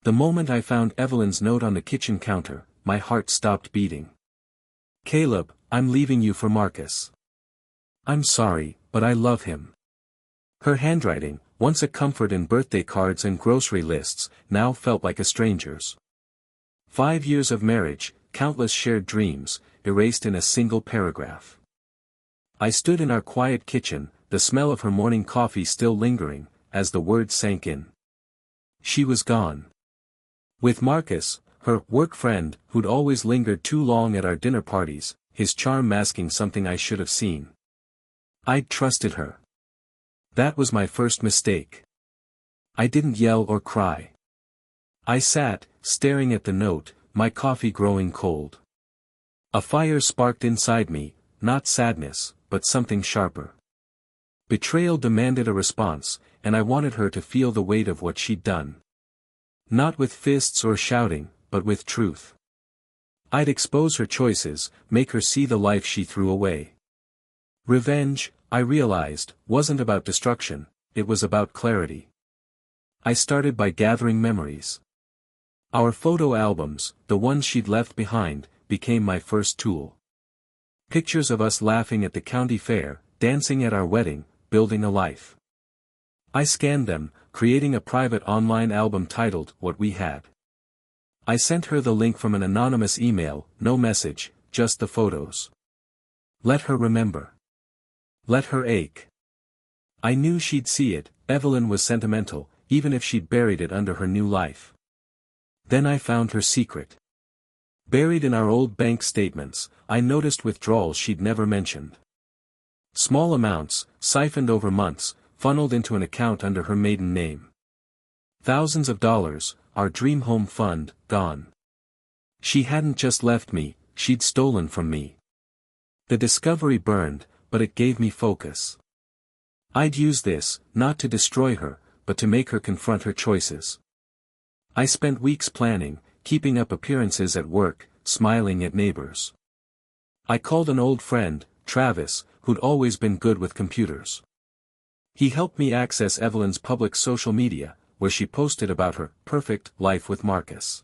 The moment I found Evelyn's note on the kitchen counter, my heart stopped beating. "Caleb, I'm leaving you for Marcus. I'm sorry, but I love him." Her handwriting, once a comfort in birthday cards and grocery lists, now felt like a stranger's. 5 years of marriage, countless shared dreams, erased in a single paragraph. I stood in our quiet kitchen, the smell of her morning coffee still lingering, as the words sank in. She was gone. With Marcus, her work friend, who'd always lingered too long at our dinner parties, his charm masking something I should have seen. I'd trusted her. That was my first mistake. I didn't yell or cry. I sat, staring at the note, my coffee growing cold. A fire sparked inside me, not sadness, but something sharper. Betrayal demanded a response, and I wanted her to feel the weight of what she'd done. Not with fists or shouting, but with truth. I'd expose her choices, make her see the life she threw away. Revenge, I realized, wasn't about destruction, it was about clarity. I started by gathering memories. Our photo albums, the ones she'd left behind, became my first tool. Pictures of us laughing at the county fair, dancing at our wedding, building a life. I scanned them, creating a private online album titled What We Had. I sent her the link from an anonymous email, no message, just the photos. Let her remember. Let her ache. I knew she'd see it. Evelyn was sentimental, even if she'd buried it under her new life. Then I found her secret. Buried in our old bank statements, I noticed withdrawals she'd never mentioned. Small amounts, siphoned over months, funneled into an account under her maiden name. Thousands of dollars, our dream home fund, gone. She hadn't just left me, she'd stolen from me. The discovery burned, but it gave me focus. I'd use this, not to destroy her, but to make her confront her choices. I spent weeks planning, keeping up appearances at work, smiling at neighbors. I called an old friend, Travis, who'd always been good with computers. He helped me access Evelyn's public social media, where she posted about her perfect life with Marcus.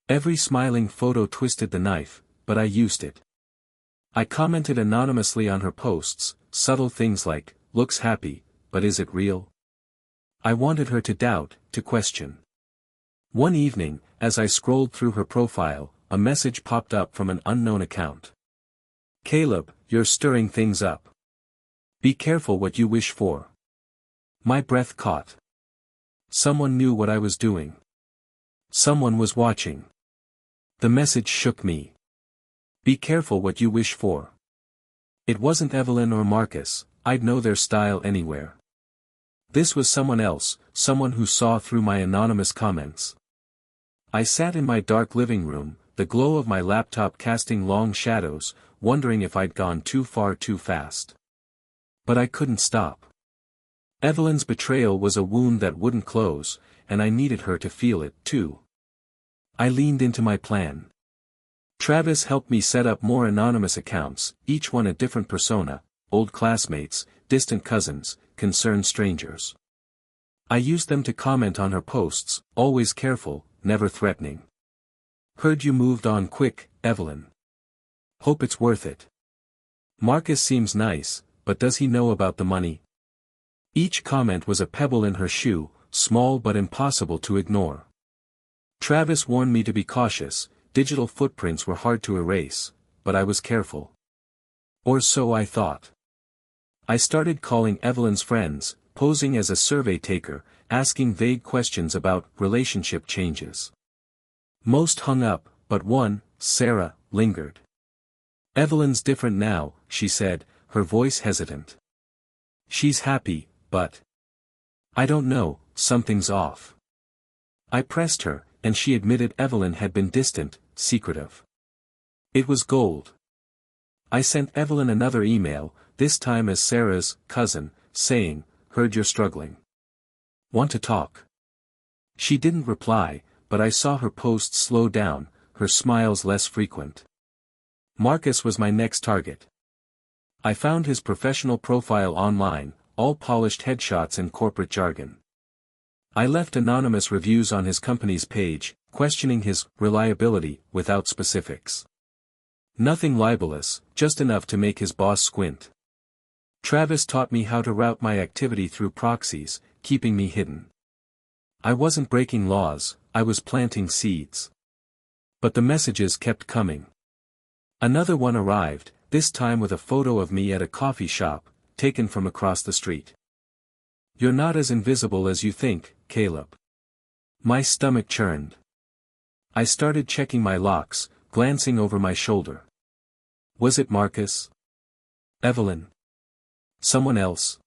Every smiling photo twisted the knife, but I used it. I commented anonymously on her posts, subtle things like, "Looks happy, but is it real?" I wanted her to doubt, to question. One evening, as I scrolled through her profile, a message popped up from an unknown account. "Caleb, you're stirring things up. Be careful what you wish for." My breath caught. Someone knew what I was doing. Someone was watching. The message shook me. Be careful what you wish for. It wasn't Evelyn or Marcus, I'd know their style anywhere. This was someone else, someone who saw through my anonymous comments. I sat in my dark living room, the glow of my laptop casting long shadows, wondering if I'd gone too far too fast. But I couldn't stop. Evelyn's betrayal was a wound that wouldn't close, and I needed her to feel it, too. I leaned into my plan. Travis helped me set up more anonymous accounts, each one a different persona, old classmates, distant cousins, concerned strangers. I used them to comment on her posts, always careful, never threatening. "Heard you moved on quick, Evelyn. Hope it's worth it. Marcus seems nice, but does he know about the money?" Each comment was a pebble in her shoe, small but impossible to ignore. Travis warned me to be cautious, digital footprints were hard to erase, but I was careful. Or so I thought. I started calling Evelyn's friends, posing as a survey taker, asking vague questions about relationship changes. Most hung up, but one, Sarah, lingered. "Evelyn's different now," she said, her voice hesitant. "She's happy, but I don't know, something's off." I pressed her, and she admitted Evelyn had been distant, secretive. It was gold. I sent Evelyn another email, this time as Sarah's cousin, saying, "Heard you're struggling. Want to talk?" She didn't reply, but I saw her posts slow down, her smiles less frequent. Marcus was my next target. I found his professional profile online, all polished headshots and corporate jargon. I left anonymous reviews on his company's page, questioning his reliability without specifics. Nothing libelous, just enough to make his boss squint. Travis taught me how to route my activity through proxies, keeping me hidden. I wasn't breaking laws, I was planting seeds. But the messages kept coming. Another one arrived, this time with a photo of me at a coffee shop, taken from across the street. "You're not as invisible as you think, Caleb." My stomach churned. I started checking my locks, glancing over my shoulder. Was it Marcus? Evelyn? Someone else?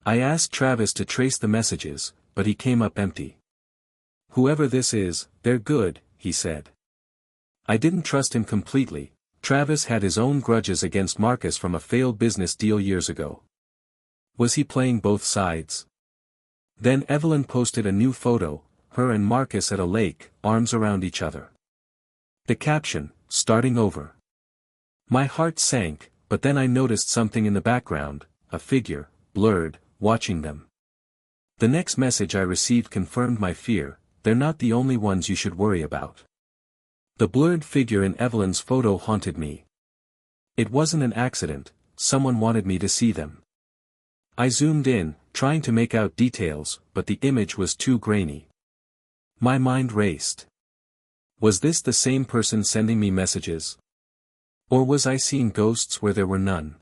I asked Travis to trace the messages, but he came up empty. "Whoever this is, they're good," he said. I didn't trust him completely. Travis had his own grudges against Marcus from a failed business deal years ago. Was he playing both sides? Then Evelyn posted a new photo, her and Marcus at a lake, arms around each other. The caption, "Starting over." My heart sank, but then I noticed something in the background, a figure, blurred, watching them. The next message I received confirmed my fear, "They're not the only ones you should worry about." The blurred figure in Evelyn's photo haunted me. It wasn't an accident, someone wanted me to see them. I zoomed in, trying to make out details, but the image was too grainy. My mind raced. Was this the same person sending me messages? Or was I seeing ghosts where there were none?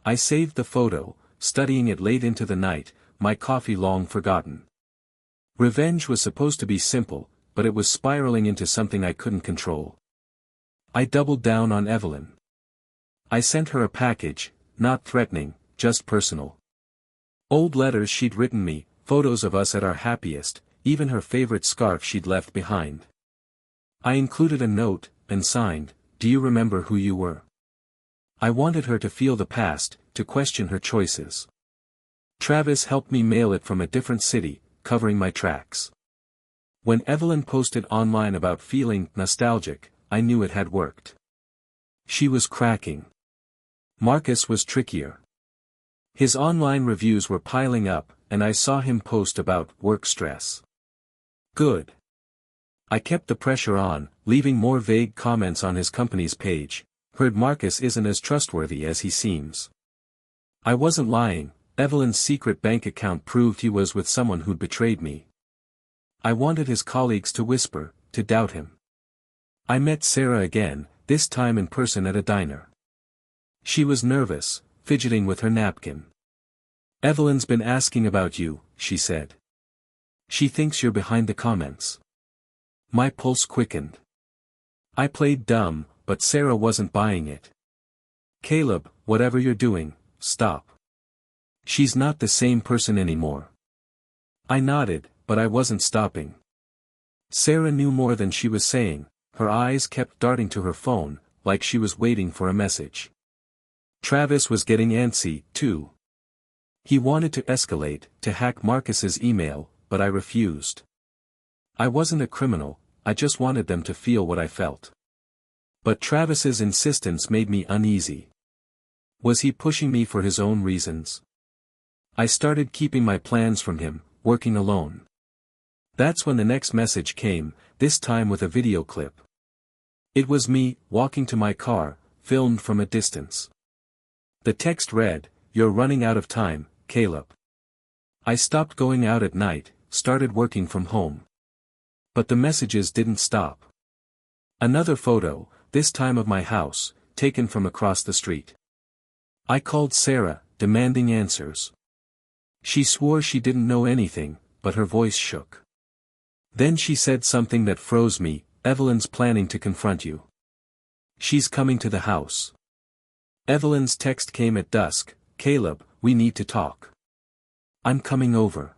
I saved the photo, studying it late into the night, my coffee long forgotten. Revenge was supposed to be simple, but it was spiraling into something I couldn't control. I doubled down on Evelyn. I sent her a package, not threatening, just personal. Old letters she'd written me, photos of us at our happiest, even her favorite scarf she'd left behind. I included a note, and signed, "Do you remember who you were?" I wanted her to feel the past, to question her choices. Travis helped me mail it from a different city, covering my tracks. When Evelyn posted online about feeling nostalgic, I knew it had worked. She was cracking. Marcus was trickier. His online reviews were piling up, and I saw him post about work stress. Good. I kept the pressure on, leaving more vague comments on his company's page. "Heard Marcus isn't as trustworthy as he seems." I wasn't lying, Evelyn's secret bank account proved he was with someone who'd betrayed me. I wanted his colleagues to whisper, to doubt him. I met Sarah again, this time in person at a diner. She was nervous, fidgeting with her napkin. "Evelyn's been asking about you," she said. "She thinks you're behind the comments." My pulse quickened. I played dumb, but Sarah wasn't buying it. "Caleb, whatever you're doing, stop. She's not the same person anymore." I nodded, but I wasn't stopping. Sarah knew more than she was saying, her eyes kept darting to her phone, like she was waiting for a message. Travis was getting antsy, too. He wanted to escalate, to hack Marcus's email, but I refused. I wasn't a criminal, I just wanted them to feel what I felt. But Travis's insistence made me uneasy. Was he pushing me for his own reasons? I started keeping my plans from him, working alone. That's when the next message came, this time with a video clip. It was me, walking to my car, filmed from a distance. The text read, "You're running out of time, Caleb." I stopped going out at night, started working from home. But the messages didn't stop. Another photo, this time of my house, taken from across the street. I called Sarah, demanding answers. She swore she didn't know anything, but her voice shook. Then she said something that froze me, "Evelyn's planning to confront you. She's coming to the house." Evelyn's text came at dusk, "Caleb, we need to talk. I'm coming over."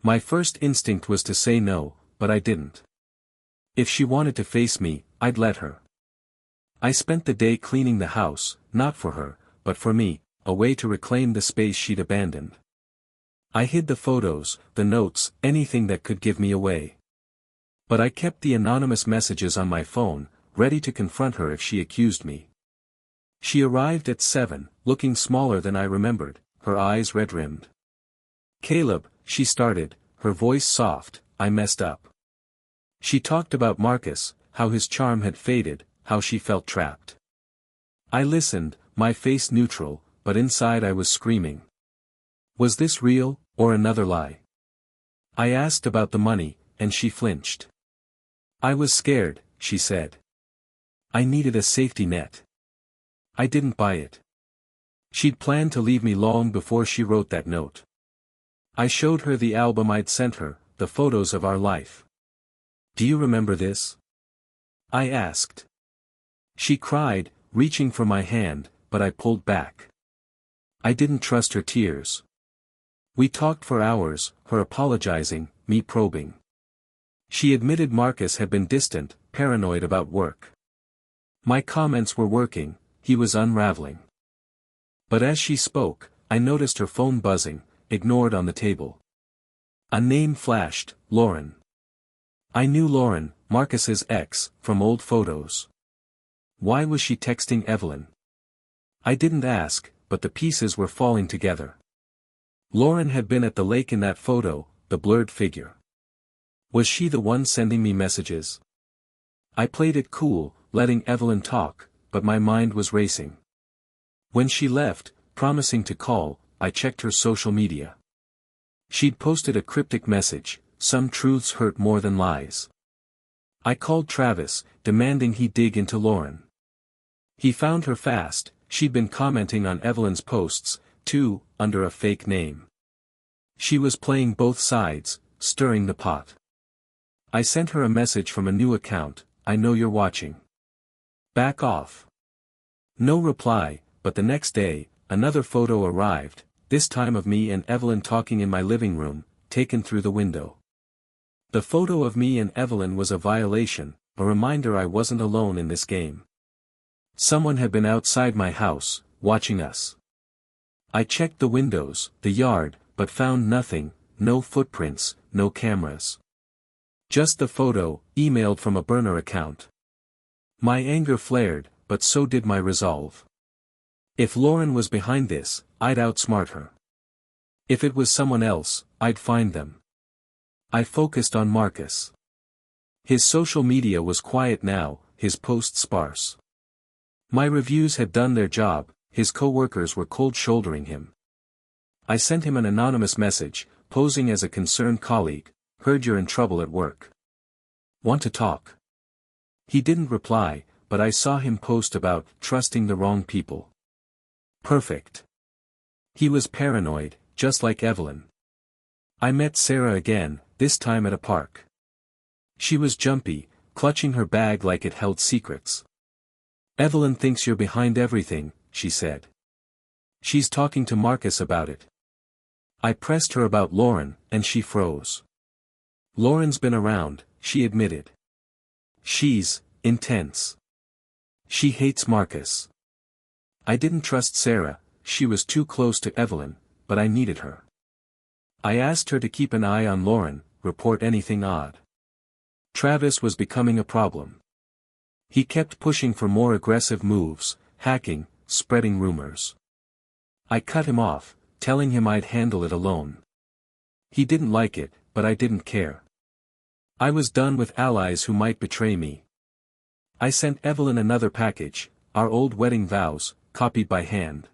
My first instinct was to say no, but I didn't. If she wanted to face me, I'd let her. I spent the day cleaning the house, not for her, but for me, a way to reclaim the space she'd abandoned. I hid the photos, the notes, anything that could give me away. But I kept the anonymous messages on my phone, ready to confront her if she accused me. She arrived at 7, looking smaller than I remembered, her eyes red-rimmed. "Caleb," she started, her voice soft, I messed up. She talked about Marcus, how his charm had faded, how she felt trapped. I listened, my face neutral, but inside I was screaming. Was this real, or another lie? I asked about the money, and she flinched. I was scared, she said. I needed a safety net. I didn't buy it. She'd planned to leave me long before she wrote that note. I showed her the album I'd sent her, the photos of our life. Do you remember this? I asked. She cried, reaching for my hand, but I pulled back. I didn't trust her tears. We talked for hours, her apologizing, me probing. She admitted Marcus had been distant, paranoid about work. My comments were working, he was unraveling. But as she spoke, I noticed her phone buzzing, ignored on the table. A name flashed, Lauren. I knew Lauren, Marcus's ex, from old photos. Why was she texting Evelyn? I didn't ask, but the pieces were falling together. Lauren had been at the lake in that photo, the blurred figure. Was she the one sending me messages? I played it cool, letting Evelyn talk, but my mind was racing. When she left, promising to call, I checked her social media. She'd posted a cryptic message, some truths hurt more than lies. I called Travis, demanding he dig into Lauren. He found her fast, she'd been commenting on Evelyn's posts, too, under a fake name. She was playing both sides, stirring the pot. I sent her a message from a new account, I know you're watching. Back off. No reply, but the next day, another photo arrived, this time of me and Evelyn talking in my living room, taken through the window. The photo of me and Evelyn was a violation, a reminder I wasn't alone in this game. Someone had been outside my house, watching us. I checked the windows, the yard, but found nothing, no footprints, no cameras. Just the photo, emailed from a burner account. My anger flared, but so did my resolve. If Lauren was behind this, I'd outsmart her. If it was someone else, I'd find them. I focused on Marcus. His social media was quiet now, his posts sparse. My reviews had done their job, his co-workers were cold-shouldering him. I sent him an anonymous message, posing as a concerned colleague, heard you're in trouble at work. Want to talk? He didn't reply, but I saw him post about trusting the wrong people. Perfect. He was paranoid, just like Evelyn. I met Sarah again, this time at a park. She was jumpy, clutching her bag like it held secrets. Evelyn thinks you're behind everything, she said. She's talking to Marcus about it. I pressed her about Lauren, and she froze. Lauren's been around, she admitted. She's intense. She hates Marcus. I didn't trust Sarah, she was too close to Evelyn, but I needed her. I asked her to keep an eye on Lauren, report anything odd. Travis was becoming a problem. He kept pushing for more aggressive moves, hacking, spreading rumors. I cut him off, telling him I'd handle it alone. He didn't like it, but I didn't care. I was done with allies who might betray me. I sent Evelyn another package, our old wedding vows, copied by hand.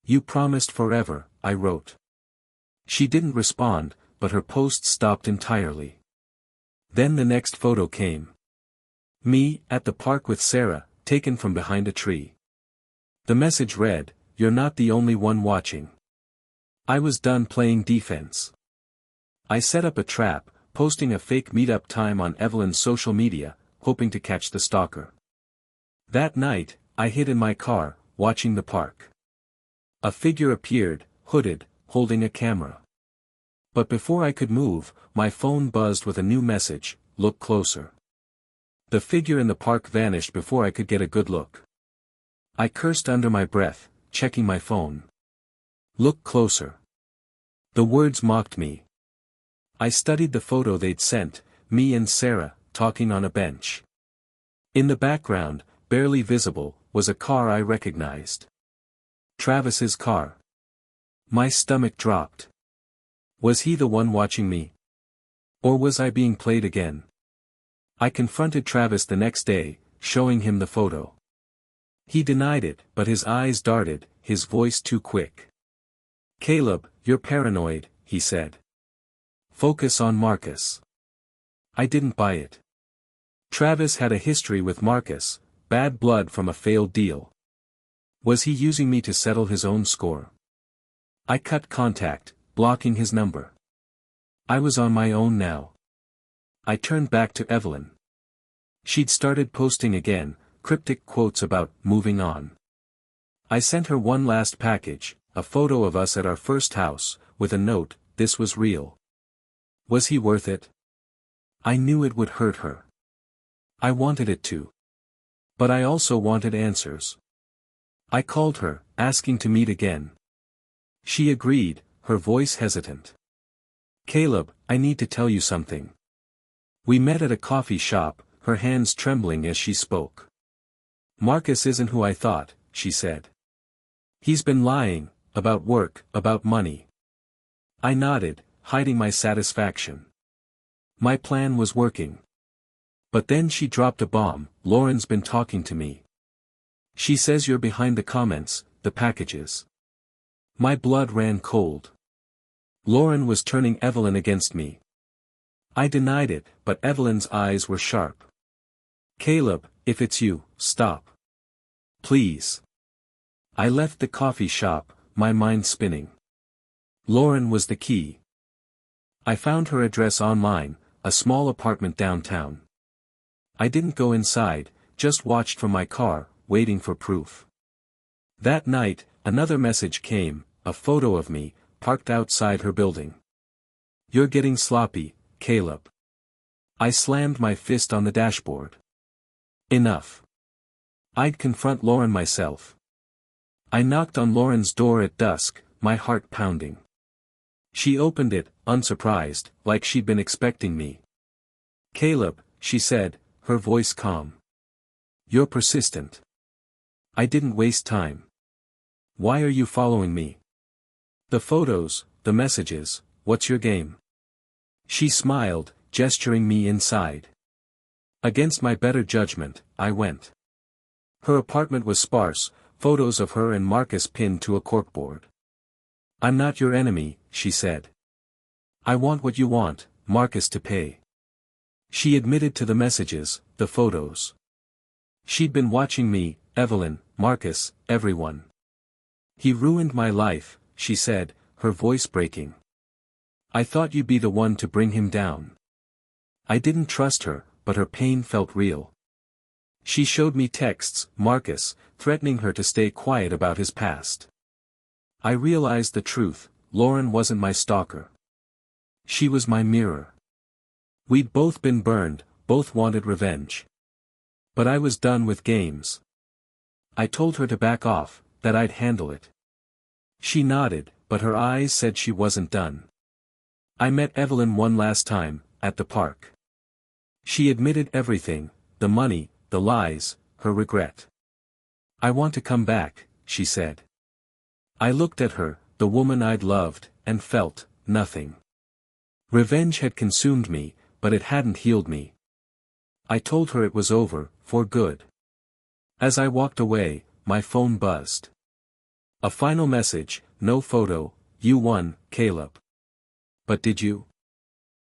You promised forever, I wrote. She didn't respond, but her post stopped entirely. Then the next photo came. Me, at the park with Sarah, taken from behind a tree. The message read, "You're not the only one watching." I was done playing defense. I set up a trap, posting a fake meetup time on Evelyn's social media, hoping to catch the stalker. That night, I hid in my car, watching the park. A figure appeared, hooded, holding a camera. But before I could move, my phone buzzed with a new message, "Look closer." The figure in the park vanished before I could get a good look. I cursed under my breath, checking my phone. Look closer. The words mocked me. I studied the photo they'd sent, me and Sarah, talking on a bench. In the background, barely visible, was a car I recognized. Travis's car. My stomach dropped. Was he the one watching me? Or was I being played again? I confronted Travis the next day, showing him the photo. He denied it, but his eyes darted, his voice too quick. "Caleb, you're paranoid," he said. "Focus on Marcus." I didn't buy it. Travis had a history with Marcus, bad blood from a failed deal. Was he using me to settle his own score? I cut contact, blocking his number. I was on my own now. I turned back to Evelyn. She'd started posting again, cryptic quotes about moving on. I sent her one last package, a photo of us at our first house, with a note, "This was real." Was he worth it? I knew it would hurt her. I wanted it to. But I also wanted answers. I called her, asking to meet again. She agreed, her voice hesitant. "Caleb, I need to tell you something." We met at a coffee shop, her hands trembling as she spoke. "Marcus isn't who I thought," she said. "He's been lying, about work, about money." I nodded, hiding my satisfaction. My plan was working. But then she dropped a bomb. "Lauren's been talking to me. She says you're behind the comments, the packages." My blood ran cold. Lauren was turning Evelyn against me. I denied it, but Evelyn's eyes were sharp. "Caleb, if it's you, stop. Please." I left the coffee shop, my mind spinning. Lauren was the key. I found her address online, a small apartment downtown. I didn't go inside, just watched from my car, waiting for proof. That night, another message came, a photo of me, parked outside her building. "You're getting sloppy, Caleb." I slammed my fist on the dashboard. Enough. I'd confront Lauren myself. I knocked on Lauren's door at dusk, my heart pounding. She opened it, unsurprised, like she'd been expecting me. "Caleb," she said, her voice calm. "You're persistent." I didn't waste time. "Why are you following me?" "The photos, the messages, what's your game?" She smiled, gesturing me inside. Against my better judgment, I went. Her apartment was sparse, photos of her and Marcus pinned to a corkboard. "I'm not your enemy," she said. "I want what you want, Marcus to pay." She admitted to the messages, the photos. She'd been watching me, Evelyn, Marcus, everyone. "He ruined my life," she said, her voice breaking. "I thought you'd be the one to bring him down." I didn't trust her, but her pain felt real. She showed me texts, Marcus, threatening her to stay quiet about his past. I realized the truth, Lauren wasn't my stalker. She was my mirror. We'd both been burned, both wanted revenge. But I was done with games. I told her to back off, that I'd handle it. She nodded, but her eyes said she wasn't done. I met Evelyn one last time, at the park. She admitted everything, the money, the lies, her regret. "I want to come back," she said. I looked at her, the woman I'd loved, and felt nothing. Revenge had consumed me, but it hadn't healed me. I told her it was over, for good. As I walked away, my phone buzzed. A final message, no photo, "You won, Caleb." But did you?